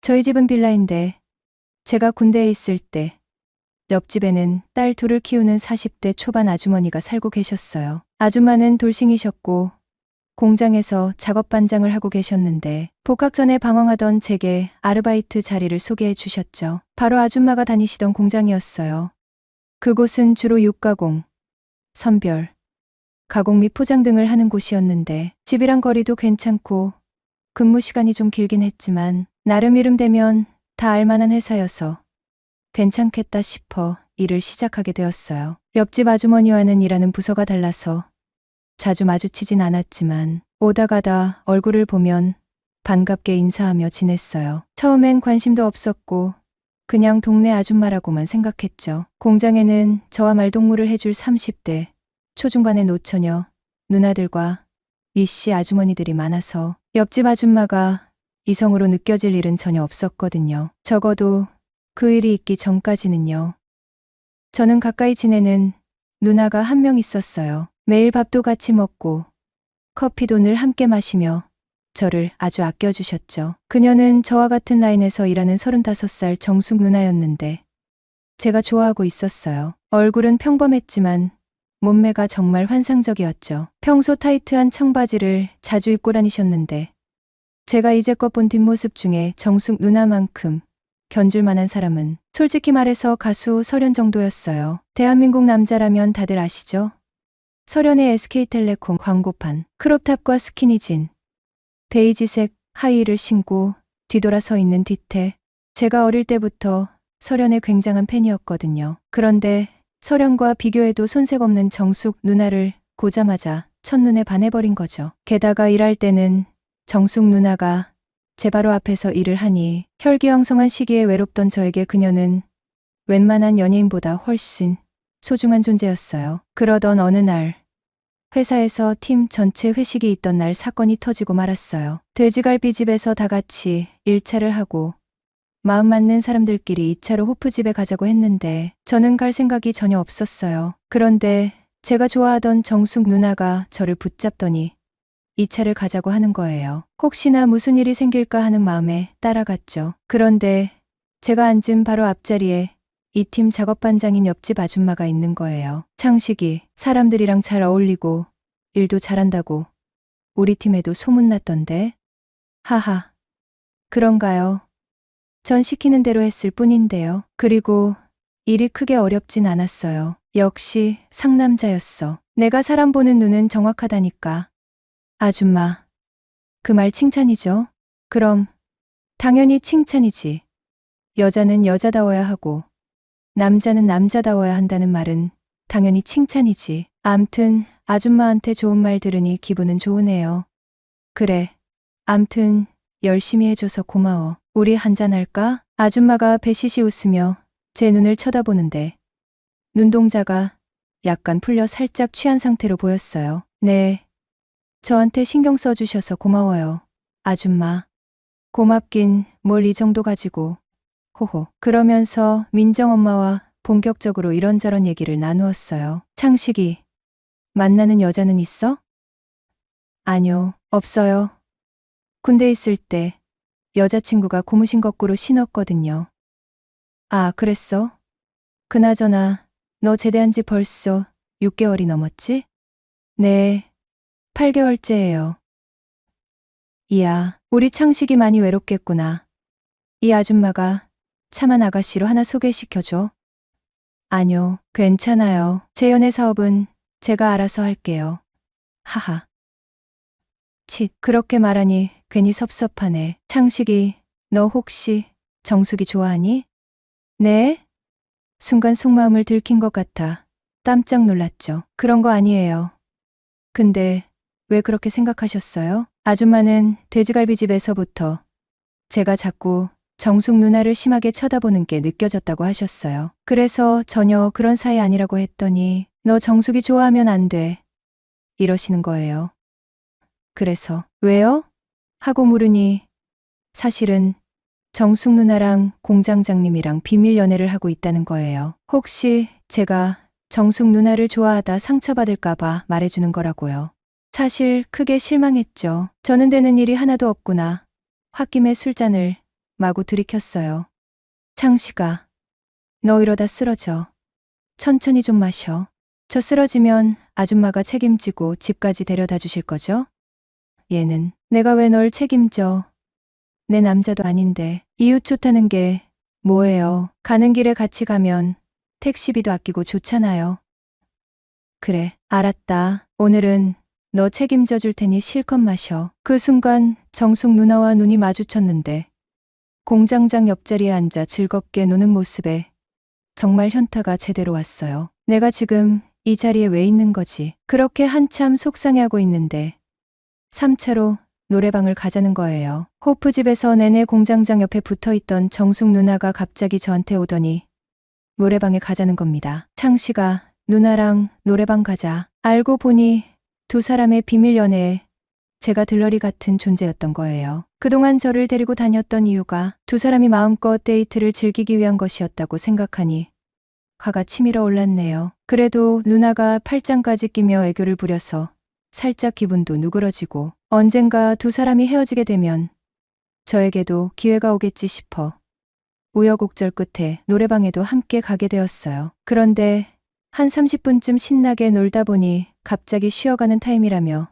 저희 집은 빌라인데 제가 군대에 있을 때 옆집에는 딸 둘을 키우는 40대 초반 아주머니가 살고 계셨어요. 아줌마는 돌싱이셨고 공장에서 작업 반장을 하고 계셨는데 복학 전에 방황하던 제게 아르바이트 자리를 소개해 주셨죠. 바로 아줌마가 다니시던 공장이었어요. 그곳은 주로 육가공, 선별, 가공 및 포장 등을 하는 곳이었는데 집이랑 거리도 괜찮고 근무 시간이 좀 길긴 했지만 나름 이름 되면 다 알만한 회사여서 괜찮겠다 싶어 일을 시작하게 되었어요. 옆집 아주머니와는 일하는 부서가 달라서 자주 마주치진 않았지만 오다 가다 얼굴을 보면 반갑게 인사하며 지냈어요. 처음엔 관심도 없었고 그냥 동네 아줌마라고만 생각했죠. 공장에는 저와 말동무를 해줄 30대 초중반의 노처녀 누나들과 이씨 아주머니들이 많아서 옆집 아줌마가 이성으로 느껴질 일은 전혀 없었거든요. 적어도 그 일이 있기 전까지는요. 저는 가까이 지내는 누나가 한 명 있었어요. 매일 밥도 같이 먹고 커피도 늘 함께 마시며 저를 아주 아껴주셨죠. 그녀는 저와 같은 라인에서 일하는 35살 정숙 누나였는데 제가 좋아하고 있었어요. 얼굴은 평범했지만 몸매가 정말 환상적이었죠. 평소 타이트한 청바지를 자주 입고 다니셨는데 제가 이제껏 본 뒷모습 중에 정숙 누나만큼 견줄 만한 사람은 솔직히 말해서 가수 설현 정도였어요. 대한민국 남자라면 다들 아시죠? 설현의 SK텔레콤 광고판, 크롭탑과 스키니진, 베이지색 하이힐을 신고 뒤돌아 서 있는 뒤태. 제가 어릴 때부터 설현의 굉장한 팬이었거든요. 그런데 설현과 비교해도 손색 없는 정숙 누나를 보자마자 첫눈에 반해버린 거죠. 게다가 일할 때는 정숙 누나가 제 바로 앞에서 일을 하니 혈기왕성한 시기에 외롭던 저에게 그녀는 웬만한 연예인보다 훨씬 소중한 존재였어요. 그러던 어느 날 회사에서 팀 전체 회식이 있던 날 사건이 터지고 말았어요. 돼지갈비집에서 다 같이 1차를 하고 마음 맞는 사람들끼리 2차로 호프집에 가자고 했는데 저는 갈 생각이 전혀 없었어요. 그런데 제가 좋아하던 정숙 누나가 저를 붙잡더니 2차를 가자고 하는 거예요. 혹시나 무슨 일이 생길까 하는 마음에 따라갔죠. 그런데 제가 앉은 바로 앞자리에 이 팀 작업반장인 옆집 아줌마가 있는 거예요. 창식이 사람들이랑 잘 어울리고 일도 잘한다고 우리 팀에도 소문났던데. 하하. 그런가요? 전 시키는 대로 했을 뿐인데요. 그리고 일이 크게 어렵진 않았어요. 역시 상남자였어. 내가 사람 보는 눈은 정확하다니까. 아줌마. 그 말 칭찬이죠? 그럼 당연히 칭찬이지. 여자는 여자다워야 하고 남자는 남자다워야 한다는 말은 당연히 칭찬이지. 암튼 아줌마한테 좋은 말 들으니 기분은 좋으네요. 그래. 암튼 열심히 해줘서 고마워. 우리 한잔할까? 아줌마가 배시시 웃으며 제 눈을 쳐다보는데 눈동자가 약간 풀려 살짝 취한 상태로 보였어요. 네. 저한테 신경 써주셔서 고마워요. 아줌마. 고맙긴 뭘 이 정도 가지고. 호호. 그러면서 민정 엄마와 본격적으로 이런저런 얘기를 나누었어요. 창식이. 만나는 여자는 있어? 아니요. 없어요. 군대 있을 때 여자친구가 고무신 거꾸로 신었거든요. 아, 그랬어? 그나저나 너 제대한 지 벌써 6개월이 넘었지? 네. 8개월째예요. 이야, 우리 창식이 많이 외롭겠구나. 이 아줌마가 참한 아가씨로 하나 소개시켜줘. 아뇨, 괜찮아요. 제 연애 사업은 제가 알아서 할게요. 하하. 칫, 그렇게 말하니 괜히 섭섭하네. 창식이, 너 혹시 정숙이 좋아하니? 네? 순간 속마음을 들킨 것 같아 깜짝 놀랐죠. 그런 거 아니에요. 근데 왜 그렇게 생각하셨어요? 아줌마는 돼지갈비집에서부터 제가 자꾸 정숙 누나를 심하게 쳐다보는 게 느껴졌다고 하셨어요. 그래서 전혀 그런 사이 아니라고 했더니 너 정숙이 좋아하면 안 돼. 이러시는 거예요. 그래서 왜요? 하고 물으니 사실은 정숙 누나랑 공장장님이랑 비밀 연애를 하고 있다는 거예요. 혹시 제가 정숙 누나를 좋아하다 상처받을까봐 말해주는 거라고요. 사실 크게 실망했죠. 저는 되는 일이 하나도 없구나. 홧김에 술잔을 마구 들이켰어요. 창식아, 너 이러다 쓰러져. 천천히 좀 마셔. 저 쓰러지면 아줌마가 책임지고 집까지 데려다 주실 거죠? 얘는 내가 왜 널 책임져. 내 남자도 아닌데. 이웃 좋다는 게 뭐예요. 가는 길에 같이 가면 택시비도 아끼고 좋잖아요. 그래, 알았다. 오늘은 너 책임져 줄 테니 실컷 마셔. 그 순간 정숙 누나와 눈이 마주쳤는데 공장장 옆자리에 앉아 즐겁게 노는 모습에 정말 현타가 제대로 왔어요. 내가 지금 이 자리에 왜 있는 거지? 그렇게 한참 속상해하고 있는데 3차로 노래방을 가자는 거예요. 호프집에서 내내 공장장 옆에 붙어있던 정숙 누나가 갑자기 저한테 오더니 노래방에 가자는 겁니다. 창식아, 누나랑 노래방 가자. 알고 보니 두 사람의 비밀 연애에 제가 들러리 같은 존재였던 거예요. 그동안 저를 데리고 다녔던 이유가 두 사람이 마음껏 데이트를 즐기기 위한 것이었다고 생각하니 화가 치밀어 올랐네요. 그래도 누나가 팔짱까지 끼며 애교를 부려서 살짝 기분도 누그러지고 언젠가 두 사람이 헤어지게 되면 저에게도 기회가 오겠지 싶어 우여곡절 끝에 노래방에도 함께 가게 되었어요. 그런데 한 30분쯤 신나게 놀다 보니 갑자기 쉬어가는 타임이라며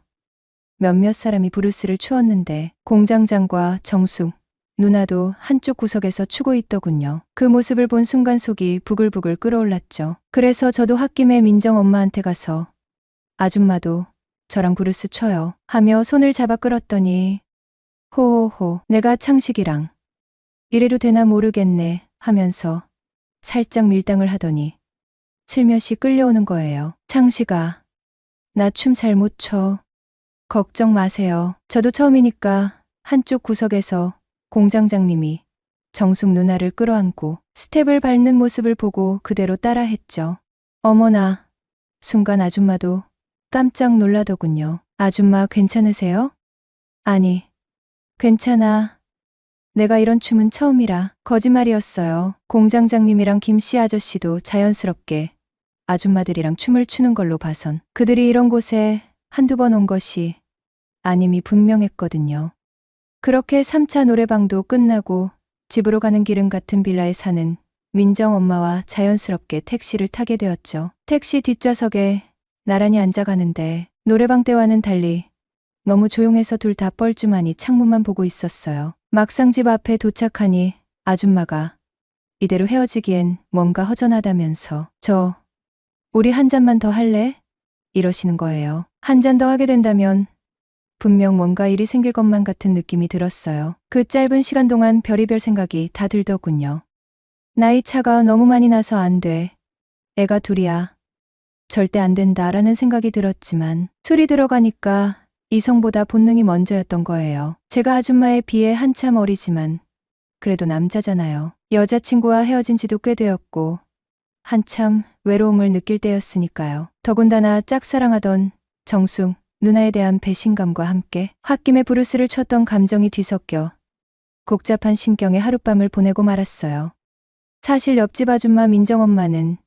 몇몇 사람이 브루스를 추었는데 공장장과 정숙, 누나도 한쪽 구석에서 추고 있더군요. 그 모습을 본 순간 속이 부글부글 끓어올랐죠. 그래서 저도 홧김에 민정 엄마한테 가서 아줌마도 저랑 브루스 쳐요 하며 손을 잡아 끌었더니 호호호 내가 창식이랑 이래도 되나 모르겠네 하면서 살짝 밀당을 하더니 슬며시 끌려오는 거예요. 창식아, 나 춤 잘 못 춰. 걱정 마세요. 저도 처음이니까 한쪽 구석에서 공장장님이 정숙 누나를 끌어안고 스텝을 밟는 모습을 보고 그대로 따라했죠. 어머나, 순간 아줌마도 깜짝 놀라더군요. 아줌마 괜찮으세요? 아니, 괜찮아. 내가 이런 춤은 처음이라. 거짓말이었어요. 공장장님이랑 김씨 아저씨도 자연스럽게 아줌마들이랑 춤을 추는 걸로 봐선 그들이 이런 곳에 한두 번 온 것이 아님이 분명했거든요. 그렇게 3차 노래방도 끝나고 집으로 가는 길은 같은 빌라에 사는 민정 엄마와 자연스럽게 택시를 타게 되었죠. 택시 뒷좌석에 나란히 앉아가는데 노래방 때와는 달리 너무 조용해서 둘 다 뻘쭘하니 창문만 보고 있었어요. 막상 집 앞에 도착하니 아줌마가 이대로 헤어지기엔 뭔가 허전하다면서 우리 한 잔만 더 할래? 이러시는 거예요. 한 잔 더 하게 된다면 분명 뭔가 일이 생길 것만 같은 느낌이 들었어요. 그 짧은 시간 동안 별의별 생각이 다 들더군요. 나이 차가 너무 많이 나서 안 돼. 애가 둘이야. 절대 안 된다라는 생각이 들었지만 술이 들어가니까 이성보다 본능이 먼저였던 거예요. 제가 아줌마에 비해 한참 어리지만 그래도 남자잖아요. 여자친구와 헤어진 지도 꽤 되었고 한참 외로움을 느낄 때였으니까요. 더군다나 짝사랑하던 정숙 누나에 대한 배신감과 함께 홧김에 브루스를 쳤던 감정이 뒤섞여 복잡한 심경에 하룻밤을 보내고 말았어요. 사실 옆집 아줌마 민정엄마는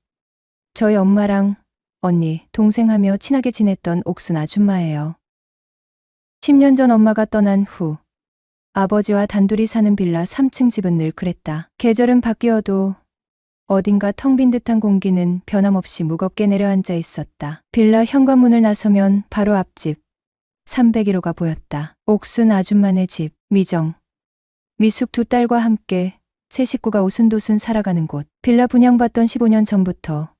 저희 엄마랑 언니, 동생하며 친하게 지냈던 옥순 아줌마예요. 10년 전 엄마가 떠난 후 아버지와 단둘이 사는 빌라 3층 집은 늘 그랬다. 계절은 바뀌어도 어딘가 텅 빈 듯한 공기는 변함없이 무겁게 내려앉아 있었다. 빌라 현관문을 나서면 바로 앞집 301호가 보였다. 옥순 아줌마네 집, 미정, 미숙 두 딸과 함께 세 식구가 오순도순 살아가는 곳. 빌라 분양받던 15년 전부터,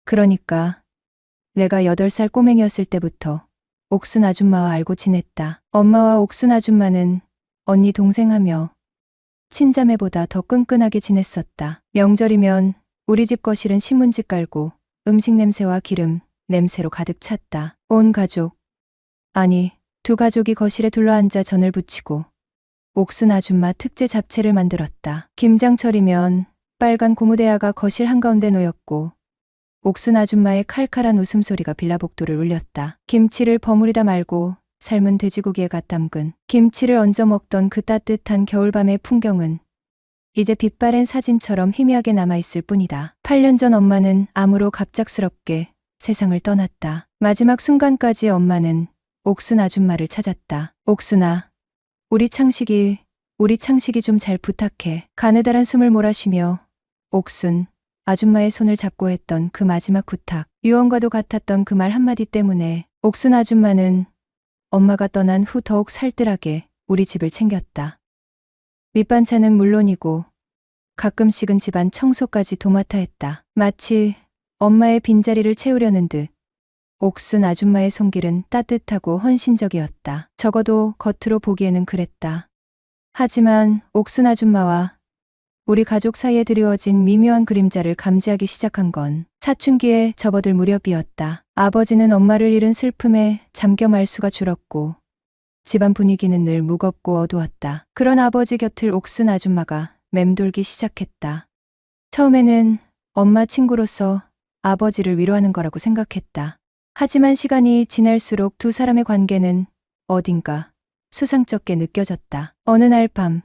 그러니까 내가 8살 꼬맹이였을 때부터 옥순 아줌마와 알고 지냈다. 엄마와 옥순 아줌마는 언니 동생하며 친자매보다 더 끈끈하게 지냈었다. 명절이면 우리 집 거실은 신문지 깔고 음식 냄새와 기름 냄새로 가득 찼다. 온 가족, 아니 두 가족이 거실에 둘러앉아 전을 부치고 옥순 아줌마 특제 잡채를 만들었다. 김장철이면 빨간 고무대야가 거실 한가운데 놓였고 옥순 아줌마의 칼칼한 웃음소리가 빌라 복도를 울렸다. 김치를 버무리다 말고 삶은 돼지고기에 갓 담근 김치를 얹어 먹던 그 따뜻한 겨울밤의 풍경은 이제 빛바랜 사진처럼 희미하게 남아있을 뿐이다. 8년 전 엄마는 암으로 갑작스럽게 세상을 떠났다. 마지막 순간까지 엄마는 옥순 아줌마를 찾았다. 옥순아, 우리 창식이 우리 창식이 좀 잘 부탁해. 가느다란 숨을 몰아쉬며 옥순 아줌마의 손을 잡고 했던 그 마지막 부탁. 유언과도 같았던 그 말 한마디 때문에 옥순 아줌마는 엄마가 떠난 후 더욱 살뜰하게 우리 집을 챙겼다. 밑반찬은 물론이고 가끔씩은 집안 청소까지 도맡아 했다. 마치 엄마의 빈자리를 채우려는 듯 옥순 아줌마의 손길은 따뜻하고 헌신적이었다. 적어도 겉으로 보기에는 그랬다. 하지만 옥순 아줌마와 우리 가족 사이에 드리워진 미묘한 그림자를 감지하기 시작한 건 사춘기에 접어들 무렵이었다. 아버지는 엄마를 잃은 슬픔에 잠겨 말 수가 줄었고 집안 분위기는 늘 무겁고 어두웠다. 그런 아버지 곁을 옥순 아줌마가 맴돌기 시작했다. 처음에는 엄마 친구로서 아버지를 위로하는 거라고 생각했다. 하지만 시간이 지날수록 두 사람의 관계는 어딘가 수상쩍게 느껴졌다. 어느 날 밤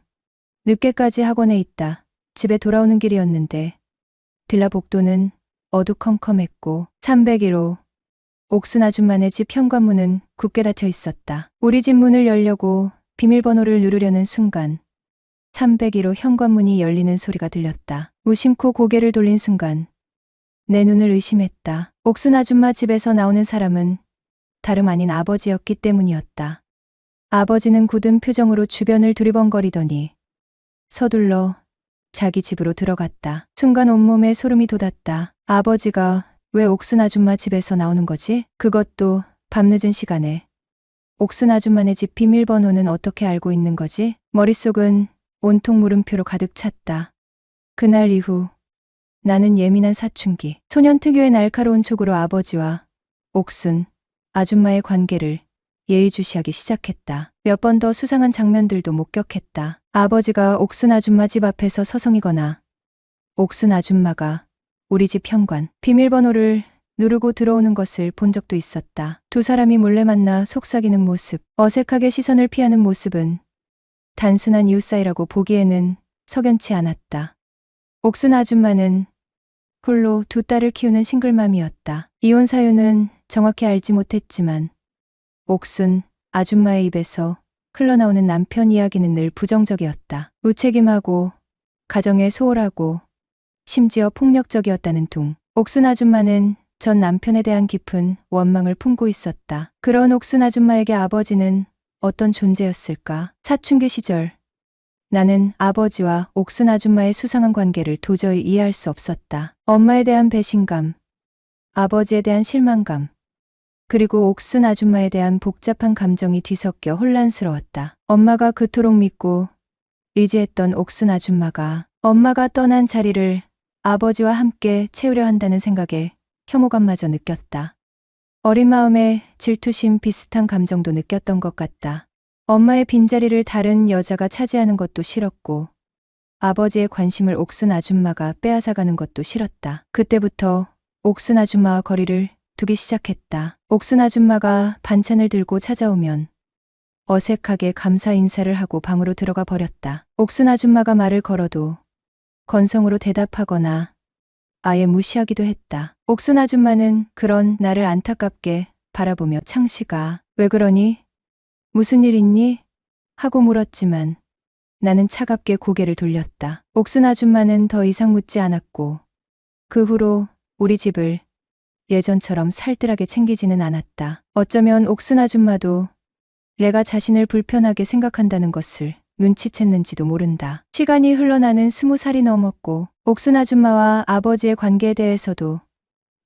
늦게까지 학원에 있다 집에 돌아오는 길이었는데 빌라 복도는 어두컴컴했고 301호 옥순 아줌마네 집 현관문은 굳게 닫혀 있었다. 우리 집 문을 열려고 비밀번호를 누르려는 순간 301호 현관문이 열리는 소리가 들렸다. 무심코 고개를 돌린 순간 내 눈을 의심했다. 옥순 아줌마 집에서 나오는 사람은 다름 아닌 아버지였기 때문이었다. 아버지는 굳은 표정으로 주변을 두리번거리더니 서둘러 자기 집으로 들어갔다. 순간 온몸에 소름이 돋았다. 아버지가 왜 옥순 아줌마 집에서 나오는 거지? 그것도 밤늦은 시간에. 옥순 아줌마네 집 비밀번호는 어떻게 알고 있는 거지? 머릿속은 온통 물음표로 가득 찼다. 그날 이후 나는 예민한 사춘기, 소년 특유의 날카로운 촉으로 아버지와 옥순 아줌마의 관계를 예의주시하기 시작했다. 몇 번 더 수상한 장면들도 목격했다. 아버지가 옥순 아줌마 집 앞에서 서성이거나 옥순 아줌마가 우리 집 현관 비밀번호를 누르고 들어오는 것을 본 적도 있었다. 두 사람이 몰래 만나 속삭이는 모습, 어색하게 시선을 피하는 모습은 단순한 이웃 사이라고 보기에는 석연치 않았다. 옥순 아줌마는 홀로 두 딸을 키우는 싱글맘이었다. 이혼 사유는 정확히 알지 못했지만 옥순 아줌마의 입에서 흘러나오는 남편 이야기는 늘 부정적이었다. 무책임하고 가정에 소홀하고 심지어 폭력적이었다는 둥. 옥순 아줌마는 전 남편에 대한 깊은 원망을 품고 있었다. 그런 옥순 아줌마에게 아버지는 어떤 존재였을까? 사춘기 시절 나는 아버지와 옥순 아줌마의 수상한 관계를 도저히 이해할 수 없었다. 엄마에 대한 배신감, 아버지에 대한 실망감, 그리고 옥순 아줌마에 대한 복잡한 감정이 뒤섞여 혼란스러웠다. 엄마가 그토록 믿고 의지했던 옥순 아줌마가 엄마가 떠난 자리를 아버지와 함께 채우려 한다는 생각에 혐오감마저 느꼈다. 어린 마음에 질투심 비슷한 감정도 느꼈던 것 같다. 엄마의 빈자리를 다른 여자가 차지하는 것도 싫었고 아버지의 관심을 옥순 아줌마가 빼앗아가는 것도 싫었다. 그때부터 옥순 아줌마와 거리를 두기 시작했다. 옥순 아줌마가 반찬을 들고 찾아오면 어색하게 감사 인사를 하고 방으로 들어가 버렸다. 옥순 아줌마가 말을 걸어도 건성으로 대답하거나 아예 무시하기도 했다. 옥순 아줌마는 그런 나를 안타깝게 바라보며 창식아, 왜 그러니? 무슨 일 있니? 하고 물었지만 나는 차갑게 고개를 돌렸다. 옥순 아줌마는 더 이상 묻지 않았고 그 후로 우리 집을 예전처럼 살뜰하게 챙기지는 않았다. 어쩌면 옥순 아줌마도 내가 자신을 불편하게 생각한다는 것을 눈치챘는지도 모른다. 시간이 흘러나는 20살이 넘었고 옥순 아줌마와 아버지의 관계에 대해서도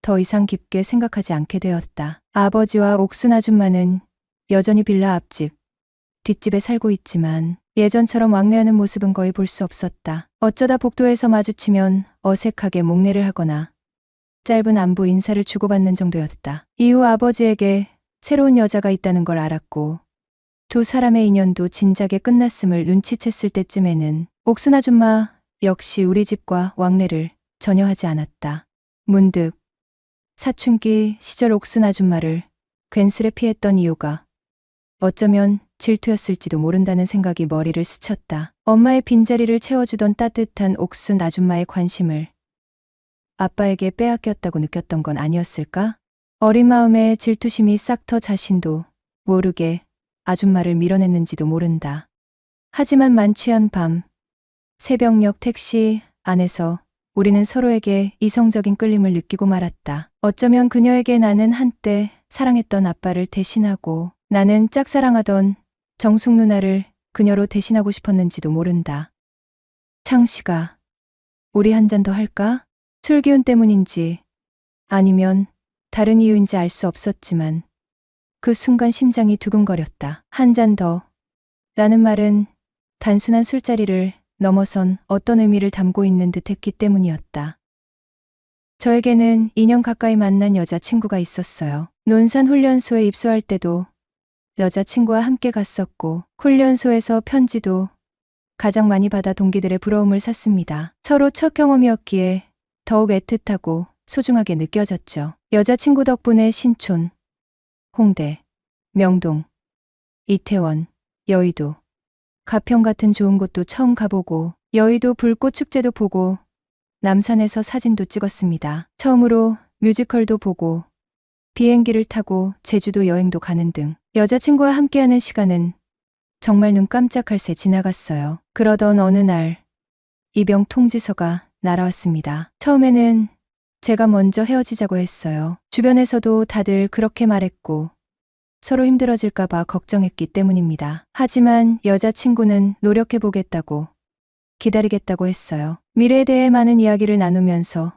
더 이상 깊게 생각하지 않게 되었다. 아버지와 옥순 아줌마는 여전히 빌라 앞집, 뒷집에 살고 있지만 예전처럼 왕래하는 모습은 거의 볼 수 없었다. 어쩌다 복도에서 마주치면 어색하게 목례를 하거나 짧은 안부 인사를 주고받는 정도였다. 이후 아버지에게 새로운 여자가 있다는 걸 알았고 두 사람의 인연도 진작에 끝났음을 눈치챘을 때쯤에는 옥순 아줌마 역시 우리 집과 왕래를 전혀 하지 않았다. 문득 사춘기 시절 옥순 아줌마를 괜스레 피했던 이유가 어쩌면 질투였을지도 모른다는 생각이 머리를 스쳤다. 엄마의 빈자리를 채워주던 따뜻한 옥순 아줌마의 관심을 아빠에게 빼앗겼다고 느꼈던 건 아니었을까? 어린 마음에 질투심이 싹터 자신도 모르게 아줌마를 밀어냈는지도 모른다. 하지만 만취한 밤, 새벽녘 택시 안에서 우리는 서로에게 이성적인 끌림을 느끼고 말았다. 어쩌면 그녀에게 나는 한때 사랑했던 아빠를 대신하고 나는 짝사랑하던 정숙 누나를 그녀로 대신하고 싶었는지도 모른다. 창식아, 우리 한 잔 더 할까? 술 기운 때문인지 아니면 다른 이유인지 알 수 없었지만 그 순간 심장이 두근거렸다. 한 잔 더. 라는 말은 단순한 술자리를 넘어선 어떤 의미를 담고 있는 듯했기 때문이었다. 저에게는 2년 가까이 만난 여자친구가 있었어요. 논산 훈련소에 입소할 때도 여자친구와 함께 갔었고 훈련소에서 편지도 가장 많이 받아 동기들의 부러움을 샀습니다. 서로 첫 경험이었기에 더욱 애틋하고 소중하게 느껴졌죠. 여자친구 덕분에 신촌, 홍대, 명동, 이태원, 여의도, 가평 같은 좋은 곳도 처음 가보고 여의도 불꽃 축제도 보고 남산에서 사진도 찍었습니다. 처음으로 뮤지컬도 보고 비행기를 타고 제주도 여행도 가는 등 여자친구와 함께하는 시간은 정말 눈 깜짝할 새 지나갔어요. 그러던 어느 날 입영 통지서가 날아왔습니다. 처음에는 제가 먼저 헤어지자고 했어요. 주변에서도 다들 그렇게 말했고 서로 힘들어질까봐 걱정했기 때문입니다. 하지만 여자친구는 노력해보겠다고 기다리겠다고 했어요. 미래에 대해 많은 이야기를 나누면서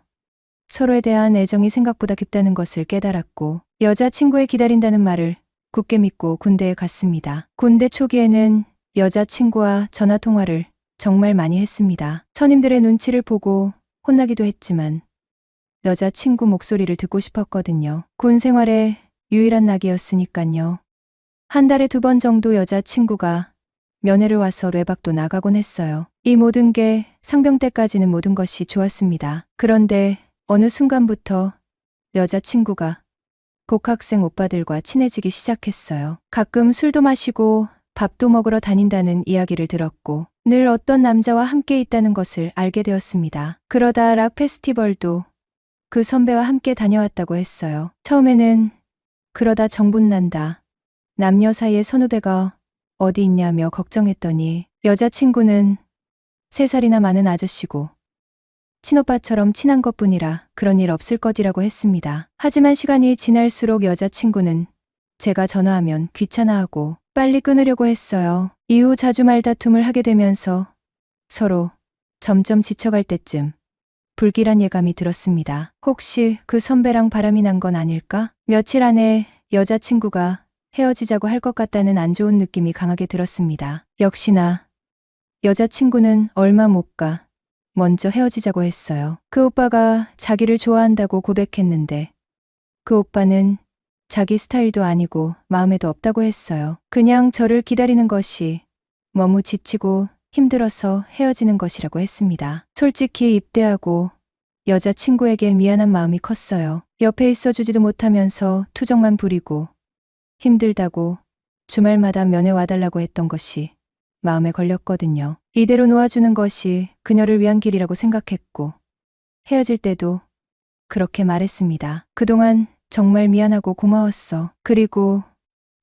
서로에 대한 애정이 생각보다 깊다는 것을 깨달았고 여자친구의 기다린다는 말을 굳게 믿고 군대에 갔습니다. 군대 초기에는 여자친구와 전화통화를 정말 많이 했습니다. 선임들의 눈치를 보고 혼나기도 했지만 여자친구 목소리를 듣고 싶었거든요. 군 생활의 유일한 낙이었으니깐요. 한 달에 2번 정도 여자친구가 면회를 와서 외박도 나가곤 했어요. 이 모든 게 상병 때까지는 모든 것이 좋았습니다. 그런데 어느 순간부터 여자친구가 복학생 오빠들과 친해지기 시작했어요. 가끔 술도 마시고 밥도 먹으러 다닌다는 이야기를 들었고 늘 어떤 남자와 함께 있다는 것을 알게 되었습니다. 그러다 락 페스티벌도 그 선배와 함께 다녀왔다고 했어요. 처음에는 그러다 정분난다. 남녀 사이의 선후배가 어디 있냐며 걱정했더니 여자친구는 3살이나 많은 아저씨고 친오빠처럼 친한 것뿐이라 그런 일 없을 거지라고 했습니다. 하지만 시간이 지날수록 여자친구는 제가 전화하면 귀찮아하고 빨리 끊으려고 했어요. 이후 자주 말다툼을 하게 되면서 서로 점점 지쳐갈 때쯤 불길한 예감이 들었습니다. 혹시 그 선배랑 바람이 난 건 아닐까? 며칠 안에 여자친구가 헤어지자고 할 것 같다는 안 좋은 느낌이 강하게 들었습니다. 역시나 여자친구는 얼마 못 가 먼저 헤어지자고 했어요. 그 오빠가 자기를 좋아한다고 고백했는데 그 오빠는 자기 스타일도 아니고 마음에도 없다고 했어요. 그냥 저를 기다리는 것이 너무 지치고 힘들어서 헤어지는 것이라고 했습니다. 솔직히 입대하고 여자친구에게 미안한 마음이 컸어요. 옆에 있어주지도 못하면서 투정만 부리고 힘들다고 주말마다 면회 와달라고 했던 것이 마음에 걸렸거든요. 이대로 놓아주는 것이 그녀를 위한 길이라고 생각했고 헤어질 때도 그렇게 말했습니다. 그동안 정말 미안하고 고마웠어. 그리고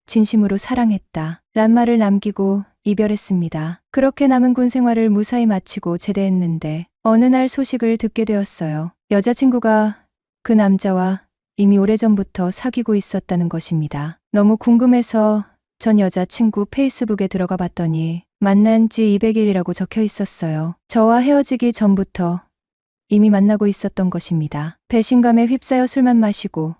진심으로 사랑했다. 란 말을 남기고 이별했습니다. 그렇게 남은 군 생활을 무사히 마치고 제대했는데 어느 날 소식을 듣게 되었어요. 여자친구가 그 남자와 이미 오래전부터 사귀고 있었다는 것입니다. 너무 궁금해서 전 여자친구 페이스북에 들어가 봤더니 만난 지 200일이라고 적혀 있었어요. 저와 헤어지기 전부터 이미 만나고 있었던 것입니다. 배신감에 휩싸여 술만 마시고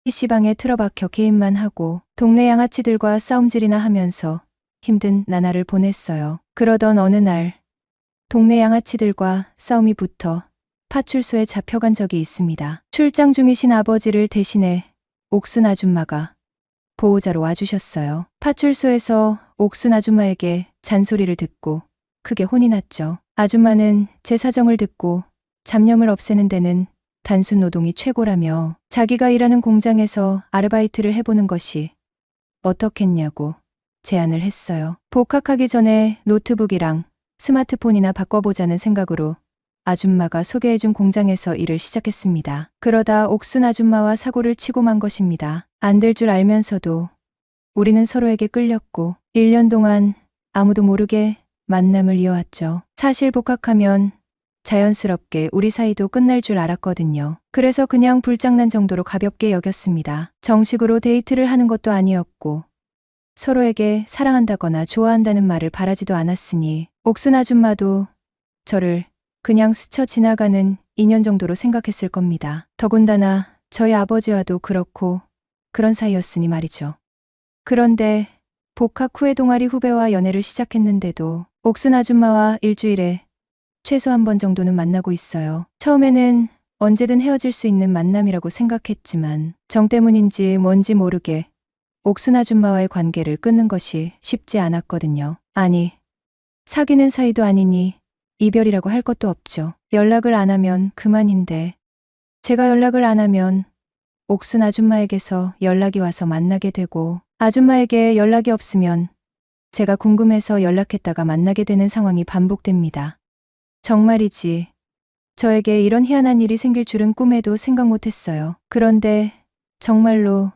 PC방에 틀어박혀 게임만 하고 동네 양아치들과 싸움질이나 하면서 힘든 나날을 보냈어요. 그러던 어느 날 동네 양아치들과 싸움이 붙어 파출소에 잡혀간 적이 있습니다. 출장 중이신 아버지를 대신해 옥순 아줌마가 보호자로 와주셨어요. 파출소에서 옥순 아줌마에게 잔소리를 듣고 크게 혼이 났죠. 아줌마는 제 사정을 듣고 잡념을 없애는 데는 단순 노동이 최고라며 자기가 일하는 공장에서 아르바이트를 해보는 것이 어떻겠냐고 제안을 했어요. 복학하기 전에 노트북이랑 스마트폰이나 바꿔보자는 생각으로 아줌마가 소개해준 공장에서 일을 시작했습니다. 그러다 옥순 아줌마와 사고를 치고 만 것입니다. 안 될 줄 알면서도 우리는 서로에게 끌렸고 1년 동안 아무도 모르게 만남을 이어왔죠. 사실 복학하면 자연스럽게 우리 사이도 끝날 줄 알았거든요. 그래서 그냥 불장난 정도로 가볍게 여겼습니다. 정식으로 데이트를 하는 것도 아니었고 서로에게 사랑한다거나 좋아한다는 말을 바라지도 않았으니 옥순 아줌마도 저를 그냥 스쳐 지나가는 인연 정도로 생각했을 겁니다. 더군다나 저희 아버지와도 그렇고 그런 사이였으니 말이죠. 그런데 복학 후에 동아리 후배와 연애를 시작했는데도 옥순 아줌마와 일주일에 최소 한 번 정도는 만나고 있어요. 처음에는 언제든 헤어질 수 있는 만남이라고 생각했지만 정 때문인지 뭔지 모르게 옥순 아줌마와의 관계를 끊는 것이 쉽지 않았거든요. 아니, 사귀는 사이도 아니니 이별이라고 할 것도 없죠. 연락을 안 하면 그만인데 제가 연락을 안 하면 옥순 아줌마에게서 연락이 와서 만나게 되고 아줌마에게 연락이 없으면 제가 궁금해서 연락했다가 만나게 되는 상황이 반복됩니다. 정말이지 저에게 이런 희한한 일이 생길 줄은 꿈에도 생각 못했어요. 그런데 정말로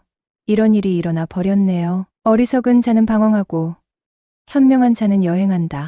이런 일이 일어나 버렸네요. 어리석은 자는 방황하고 현명한 자는 여행한다.